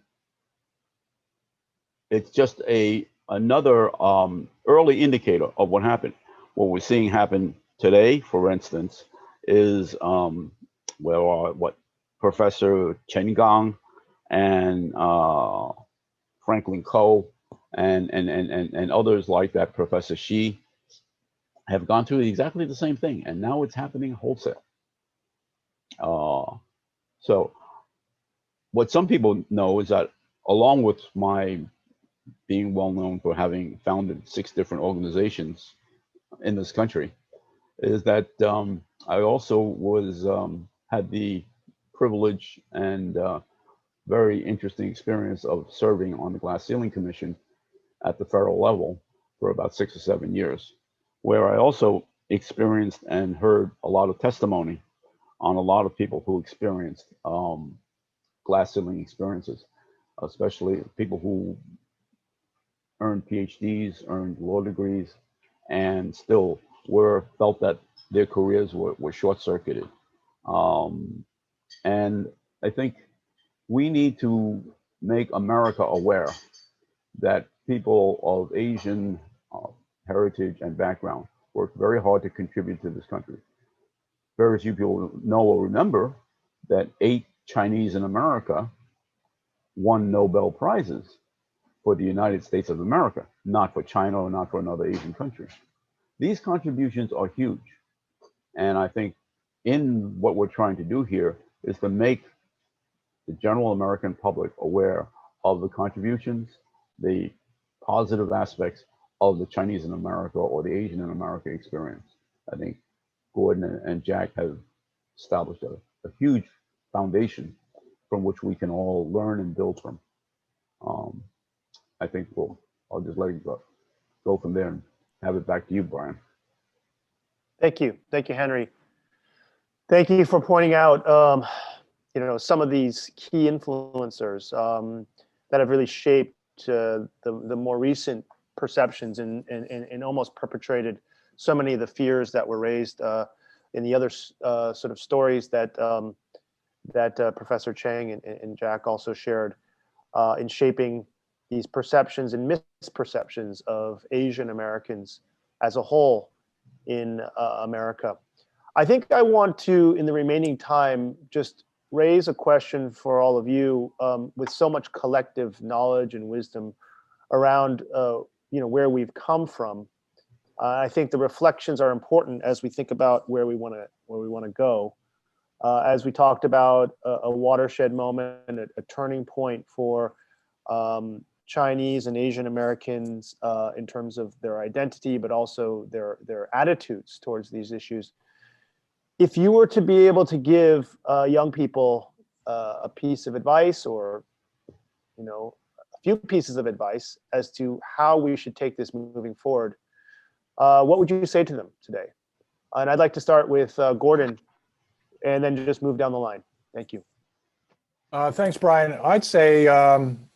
it's just another early indicator of what happened. What we're seeing happen today, for instance, is what Professor Chen Gang and Franklin Ko and others like that, Professor Xi, have gone through exactly the same thing, and now it's happening wholesale. So what some people know is that, along with my being well known for having founded 6 different organizations in this country, is that I also had the privilege and very interesting experience of serving on the Glass Ceiling Commission at the federal level for about 6 or 7 years, where I also experienced and heard a lot of testimony on a lot of people who experienced glass ceiling experiences, especially people who earned PhDs, earned law degrees, and still felt that their careers were short-circuited. And I think we need to make America aware that people of Asian heritage and background worked very hard to contribute to this country. Very few people know or remember that 8 Chinese in America won Nobel Prizes for the United States of America, not for China or not for another Asian country. These contributions are huge. And I think in what we're trying to do here is to make the general American public aware of the contributions, the positive aspects of the Chinese in America or the Asian in America experience. I think Gordon and Jack have established a huge foundation from which we can all learn and build from. I think I'll just let you go from there and have it back to you, Brian. Thank you, Henry. Thank you for pointing out, some of these key influencers that have really shaped the more recent perceptions and almost perpetrated so many of the fears that were raised in the other sort of stories that Professor Chang and Jack also shared in shaping these perceptions and misperceptions of Asian Americans as a whole in America. I think I want to, in the remaining time, just raise a question for all of you with so much collective knowledge and wisdom around where we've come from. I think the reflections are important as we think about where we want to go. As we talked about a watershed moment, a turning point for Chinese and Asian Americans in terms of their identity, but also their attitudes towards these issues. If you were to be able to give young people a piece of advice, or a few pieces of advice as to how we should take this moving forward, what would you say to them today? And I'd like to start with Gordon, and then just move down the line. Thank you. Thanks, Brian. I'd say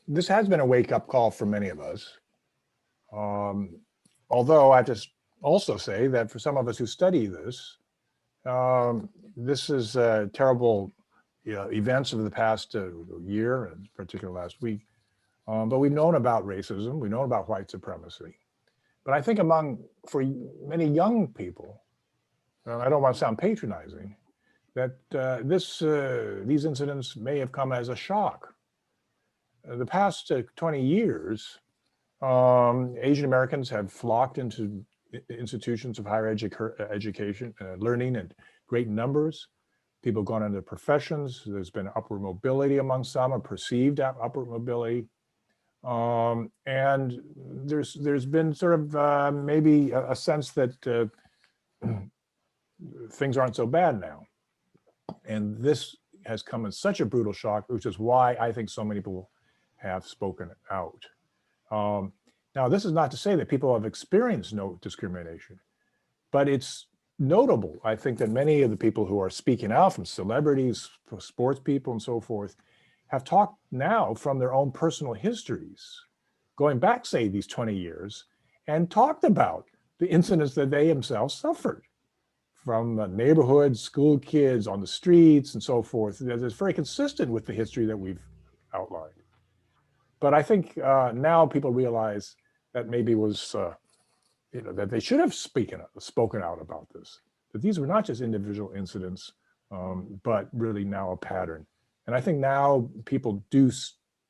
this has been a wake-up call for many of us. Although I have to also say that for some of us who study this, this is terrible events of the past year, and particularly last week. But we've known about racism, we've known about white supremacy. But I think for many young people, I don't want to sound patronizing, that these incidents may have come as a shock. The past 20 years, Asian Americans have flocked into institutions of higher education, learning in great numbers. People have gone into professions. There's been upward mobility among some, or perceived upward mobility. And there's been sort of maybe a sense that things aren't so bad now. And this has come as such a brutal shock, which is why I think so many people have spoken out. Now, this is not to say that people have experienced no discrimination, but it's notable, I think, that many of the people who are speaking out, from celebrities, sports people, and so forth, have talked now from their own personal histories, going back, say, these 20 years, and talked about the incidents that they themselves suffered from neighborhoods, school kids, on the streets, and so forth. It's very consistent with the history that we've outlined. But I think now people realize that maybe was, that they should have spoken out about this, that these were not just individual incidents, but really now a pattern. And I think now people do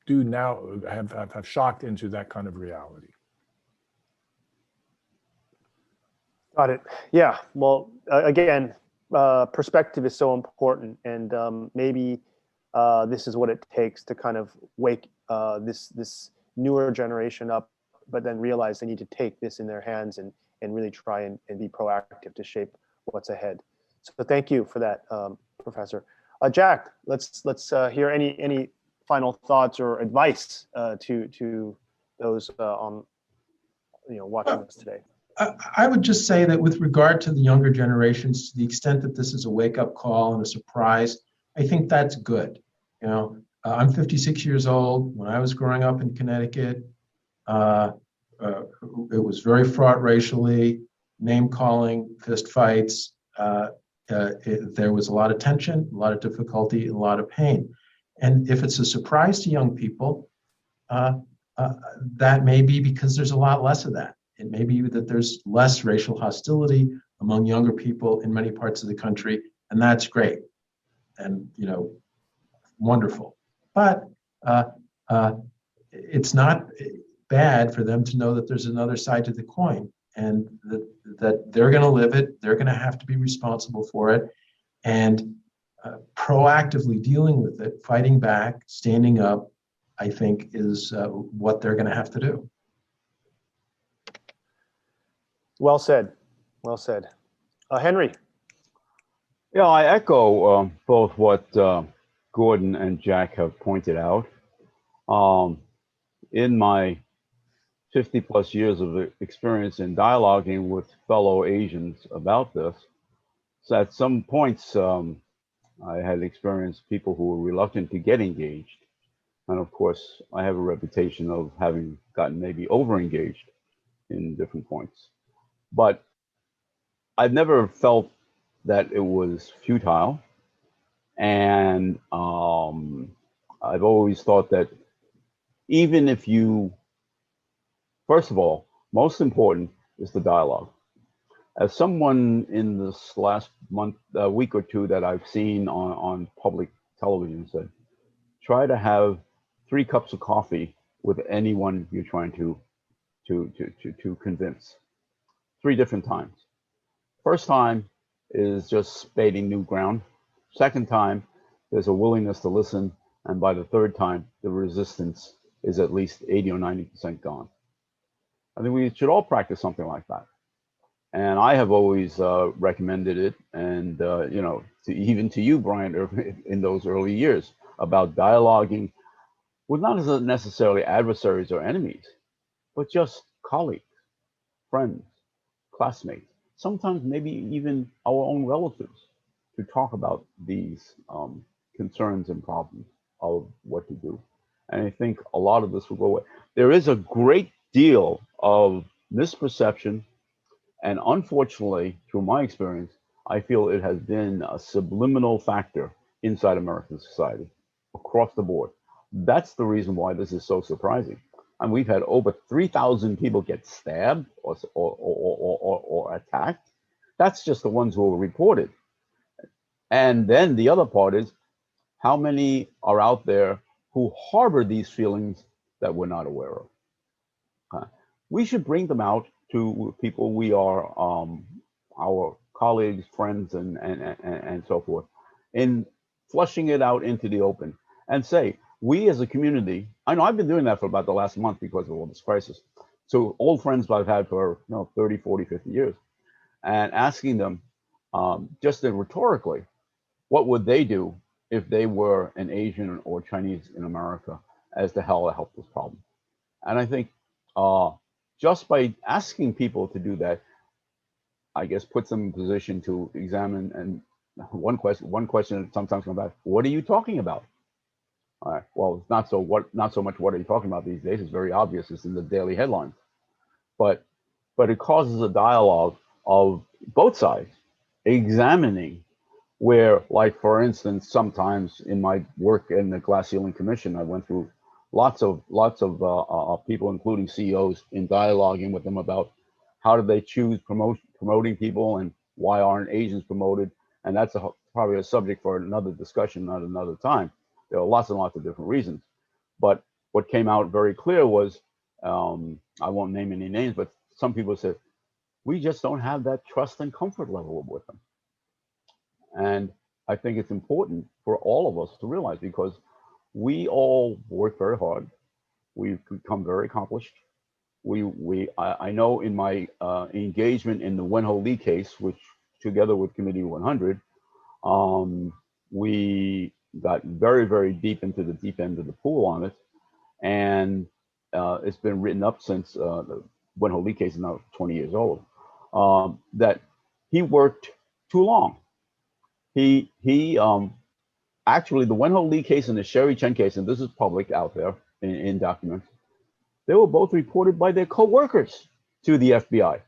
now have shocked into that kind of reality. Got it. Yeah. Well, again, perspective is so important, and maybe this is what it takes to kind of wake this newer generation up, but then realize they need to take this in their hands and really try and be proactive to shape what's ahead. So thank you for that, Professor. Jack, let's hear any final thoughts or advice to those on watching us today. I would just say that with regard to the younger generations, to the extent that this is a wake-up call and a surprise, I think that's good. I'm 56 years old. When I was growing up in Connecticut, it was very fraught racially, name-calling, fist fights. There was a lot of tension, a lot of difficulty, and a lot of pain. And if it's a surprise to young people, that may be because there's a lot less of that. It may be that there's less racial hostility among younger people in many parts of the country, and that's great and wonderful. But it's not bad for them to know that there's another side to the coin, and that they're going to live it. They're going to have to be responsible for it, and proactively dealing with it, fighting back, standing up, I think is what they're going to have to do. Well said. Well said. Henry. Yeah, I echo both what Gordon and Jack have pointed out. In my 50 plus years of experience in dialoguing with fellow Asians about this, so at some points I had experienced people who were reluctant to get engaged. And of course, I have a reputation of having gotten maybe over-engaged in different points. But I've never felt that it was futile. And I've always thought that even if you, first of all, most important is the dialogue. As someone in this last week or two that I've seen on public television said, try to have 3 cups of coffee with anyone you're trying to convince. 3 different times. First time is just spading new ground. Second time, there's a willingness to listen. And by the third time, the resistance is at least 80 or 90% gone. I think we should all practice something like that. And I have always recommended it, and even to you, Brian, in those early years, about dialoguing with not necessarily adversaries or enemies, but just colleagues, friends, classmates, sometimes maybe even our own relatives, to talk about these concerns and problems of what to do. And I think a lot of this will go away. There is a great deal of misperception, and unfortunately, through my experience, I feel it has been a subliminal factor inside American society, across the board. That's the reason why this is so surprising. And we've had over 3,000 people get stabbed or attacked. That's just the ones who were reported. And then the other part is, how many are out there who harbor these feelings that we're not aware of? We should bring them out to people we are, our colleagues, friends, and so forth, in flushing it out into the open and say, we as a community, I know I've been doing that for about the last month because of all this crisis. So old friends I've had for 30, 40, 50 years, and asking them just rhetorically, what would they do if they were an Asian or Chinese in America as to how to help this problem? And I think just by asking people to do that, I guess puts them in position to examine. And one question that sometimes comes back: what are you talking about? All right. Well, it's not so much what are you talking about these days. It's very obvious. It's in the daily headlines. But it causes a dialogue of both sides examining where, like, for instance, sometimes in my work in the Glass Ceiling Commission, I went through lots of people, including CEOs, in dialoguing with them about how do they choose promoting people and why aren't Asians promoted. And that's probably a subject for another discussion at another time. There are lots and lots of different reasons. But what came out very clear was, I won't name any names, but some people said, we just don't have that trust and comfort level with them. And I think it's important for all of us to realize, because we all work very hard. We've become very accomplished. I know in my engagement in the Wen Ho Lee case, which together with Committee 100, we got very, very deep into the deep end of the pool on it. And it's been written up since the Wen Ho Lee case is now 20 years old, that he worked too long. He actually, the Wen Ho Lee case and the Sherry Chen case, and this is public out there in documents, they were both reported by their co-workers to the FBI.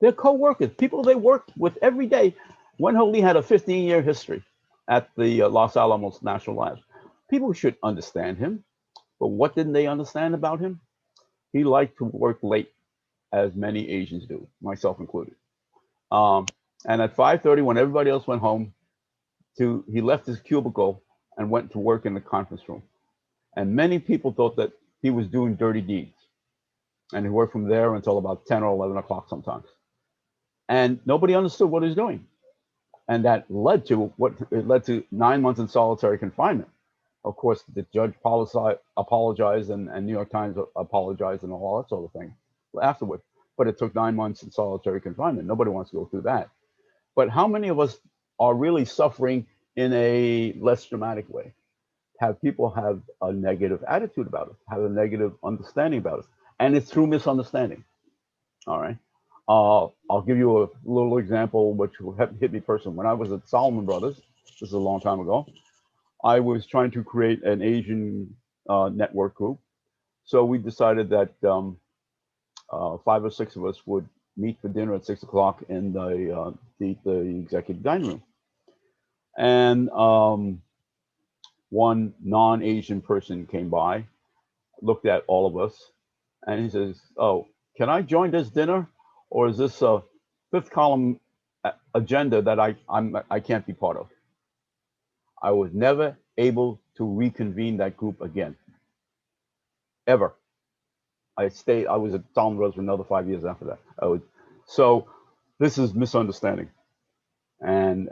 Their co-workers, people they worked with every day. Wen Ho Lee had a 15-year history at the Los Alamos National Labs. People should understand him, but what didn't they understand about him? He liked to work late, as many Asians do, myself included. And at 5:30, when everybody else went home, he left his cubicle and went to work in the conference room. And many people thought that he was doing dirty deeds. And he worked from there until about 10 or 11 o'clock sometimes. And nobody understood what he was doing. And that led to 9 months in solitary confinement. Of course, the judge apologized and New York Times apologized and all that sort of thing afterward. But it took 9 months in solitary confinement. Nobody wants to go through that. But how many of us are really suffering in a less dramatic way? Have people have a negative attitude about it, have a negative understanding about it. And it's through misunderstanding. All right. I'll give you a little example which hit me personally. When I was at Salomon Brothers, this is a long time ago, I was trying to create an Asian network group. So we decided that 5 or 6 of us would meet for dinner at 6 o'clock in the executive dining room. And one non-Asian person came by, looked at all of us, and he says, "Oh, can I join this dinner, or is this a fifth column agenda that I can't be part of?" I was never able to reconvene that group again, ever. I was at Salomon Brothers for another 5 years after that. So this is misunderstanding, and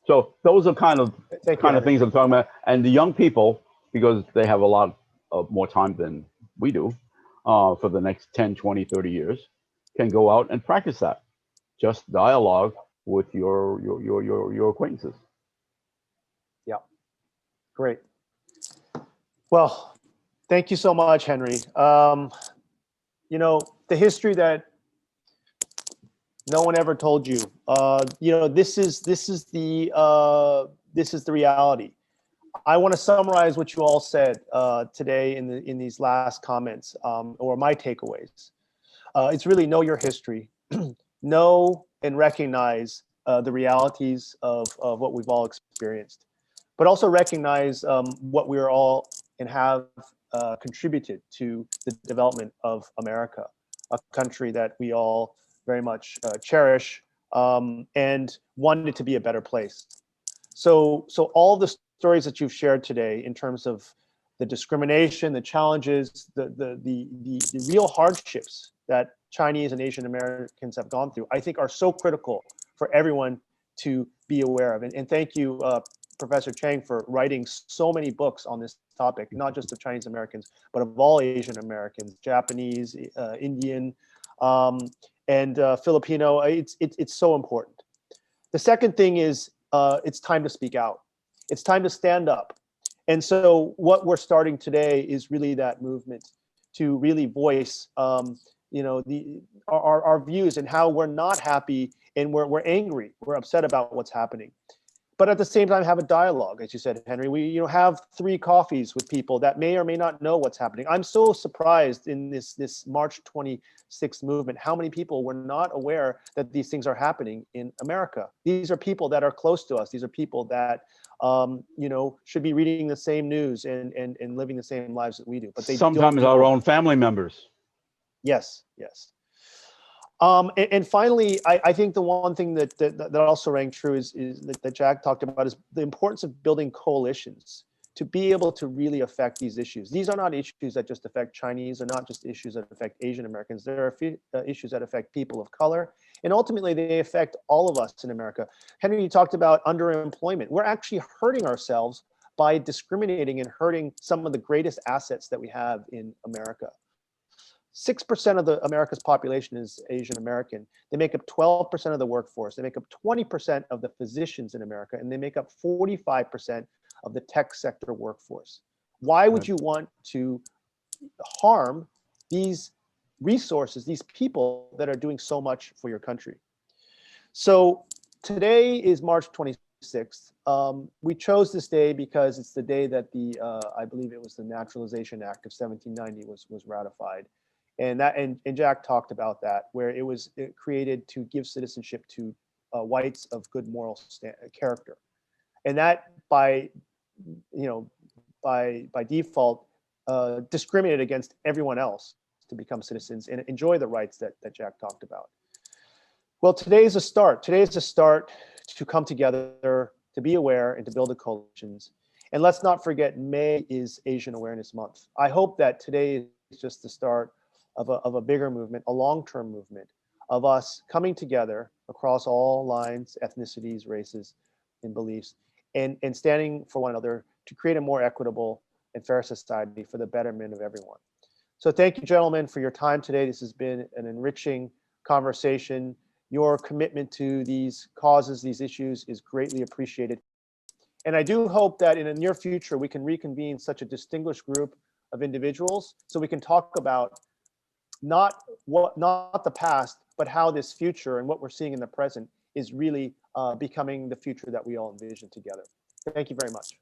so those are kind of things I'm talking about. And the young people, because they have a lot of more time than we do, for the next 10, 20, 30 years, can go out and practice that. Just dialogue with your acquaintances. Yeah, great. Well, thank you so much, Henry. You know, the history that no one ever told you. You know, this is the reality. I want to summarize what you all said today in these last comments, or my takeaways. It's really know your history, know and recognize the realities of what we've all experienced, but also recognize what we are all and have contributed to the development of America, a country that we all very much cherish and want it to be a better place. So all the stories that you've shared today in terms of the discrimination, the challenges, the real hardships that Chinese and Asian Americans have gone through, I think are so critical for everyone to be aware of. And thank you, Professor Chang, for writing so many books on this topic, not just of Chinese Americans, but of all Asian Americans, Japanese, Indian, and Filipino. It's so important. The second thing is it's time to speak out. It's time to stand up. And so what we're starting today is really that movement to really voice you know, our views and how we're not happy and we're angry, we're upset about what's happening. But at the same time, have a dialogue, as you said, Henry. We have 3 coffees with people that may or may not know what's happening. I'm so surprised in this March 26th movement, how many people were not aware that these things are happening in America. These are people that are close to us. These are people that you know, should be reading the same news and living the same lives that we do. But they sometimes our own family members. Yes, yes. And finally, I think the one thing that also rang true is that Jack talked about is the importance of building coalitions to be able to really affect these issues. These are not issues that just affect Chinese, or not just issues that affect Asian Americans. There are issues that affect people of color, and ultimately they affect all of us in America. Henry, you talked about underemployment. We're actually hurting ourselves by discriminating and hurting some of the greatest assets that we have in America. 6% of America's population is Asian American. They make up 12% of the workforce. They make up 20% of the physicians in America, and they make up 45% of the tech sector workforce. Why would you want to harm these resources, these people that are doing so much for your country? So today is March 26th. We chose this day because it's the day that I believe it was the Naturalization Act of 1790 was ratified. And Jack talked about that, where it was created to give citizenship to whites of good moral character. And that by default discriminate against everyone else to become citizens and enjoy the rights that Jack talked about. Well, today is a start. Today is a start to come together, to be aware, and to build the coalitions. And let's not forget, May is Asian Awareness Month. I hope that today is just the start of a bigger movement, a long-term movement of us coming together across all lines, ethnicities, races, and beliefs, and standing for one another to create a more equitable and fair society for the betterment of everyone. So thank you, gentlemen, for your time today. This has been an enriching conversation. Your commitment to these causes, these issues is greatly appreciated. And I do hope that in the near future, we can reconvene such a distinguished group of individuals so we can talk about not the past, but how this future and what we're seeing in the present is really becoming the future that we all envision together. Thank you very much.